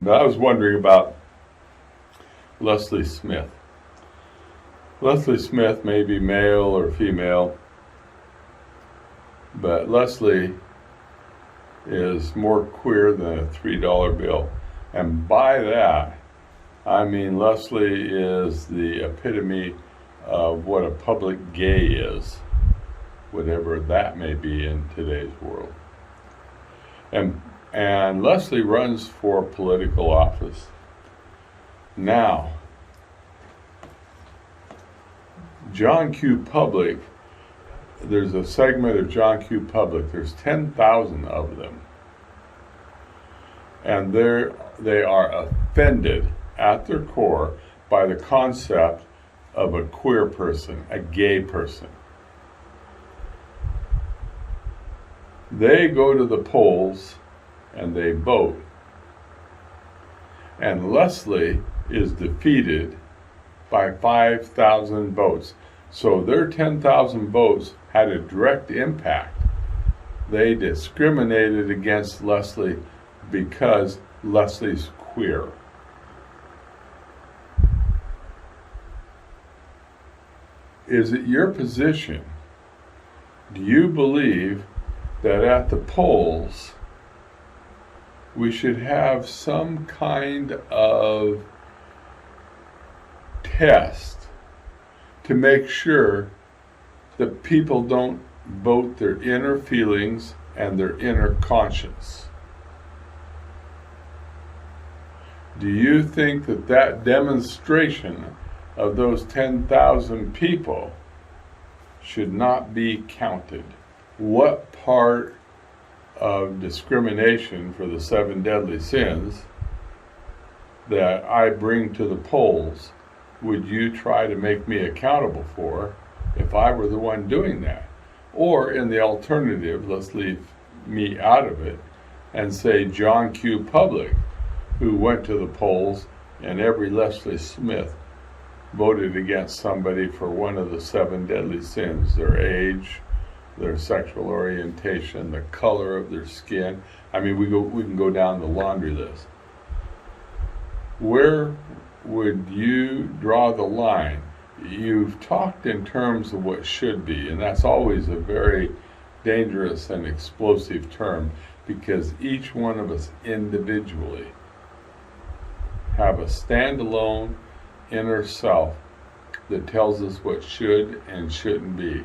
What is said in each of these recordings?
But I was wondering about Leslie Smith. Leslie Smith may be male or female, but Leslie is more queer than a $3 bill. And by that, I mean Leslie is the epitome of what a public gay is, whatever that may be in today's world. And Leslie runs for political office. Now, John Q. Public, there's a segment of John Q. Public, there's 10,000 of them. And they are offended at their core by the concept of a queer person, a gay person. They go to the polls and they vote. And Leslie is defeated by 5,000 votes. So their 10,000 votes had a direct impact. They discriminated against Leslie because Leslie's queer. Is it your position? Do you believe that at the polls we should have some kind of test to make sure that people don't vote their inner feelings and their inner conscience? Do you think that that demonstration of those 10,000 people should not be counted? What part of discrimination for the 7 deadly sins that I bring to the polls would you try to make me accountable for if I were the one doing that? Or in the alternative, let's leave me out of it and say John Q. Public, who went to the polls, and every Leslie Smith voted against somebody for one of the 7 deadly sins: their age, their sexual orientation, the color of their skin. I mean, we can go down the laundry list. Where would you draw the line? You've talked in terms of what should be, and that's always a very dangerous and explosive term, because each one of us individually have a standalone inner self that tells us what should and shouldn't be.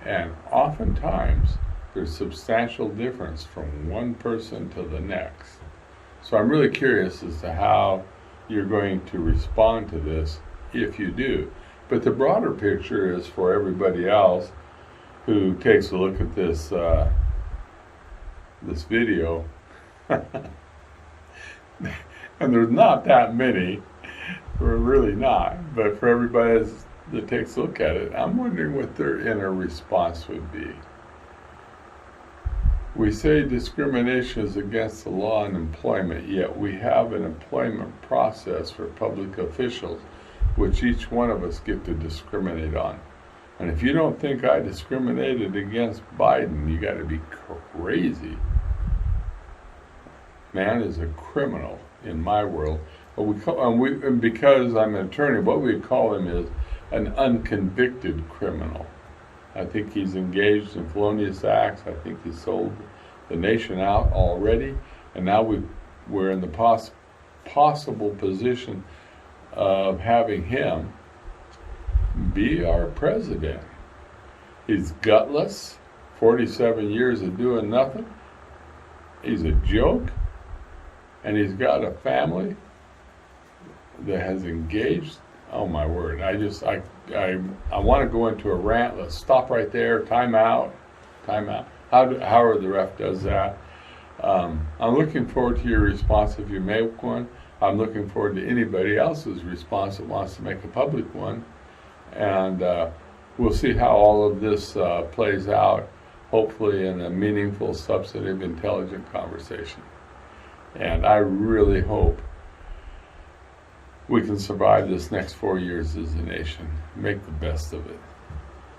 And oftentimes, there's substantial difference from one person to the next. So I'm really curious as to how you're going to respond to this, if you do. But the broader picture is for everybody else who takes a look at this this video. And there's not that many, we're really not, but for everybody that takes a look at it, I'm wondering what their inner response would be. We say discrimination is against the law in employment, yet we have an employment process for public officials which each one of us get to discriminate on. And if you don't think I discriminated against Biden, you got to be crazy. Man is a criminal in my world. And because I'm an attorney, what we call him is an unconvicted criminal. I think he's engaged in felonious acts. I think he sold the nation out already, and now we're in the possible position of having him be our president. He's gutless, 47 years of doing nothing. He's a joke, and he's got a family that has engaged. Oh my word! I want to go into a rant. Let's stop right there. Time out. However the ref does that. I'm looking forward to your response if you make one. I'm looking forward to anybody else's response that wants to make a public one. And we'll see how all of this plays out, hopefully in a meaningful, substantive, intelligent conversation. And I really hope we can survive this next 4 years as a nation. Make the best of it.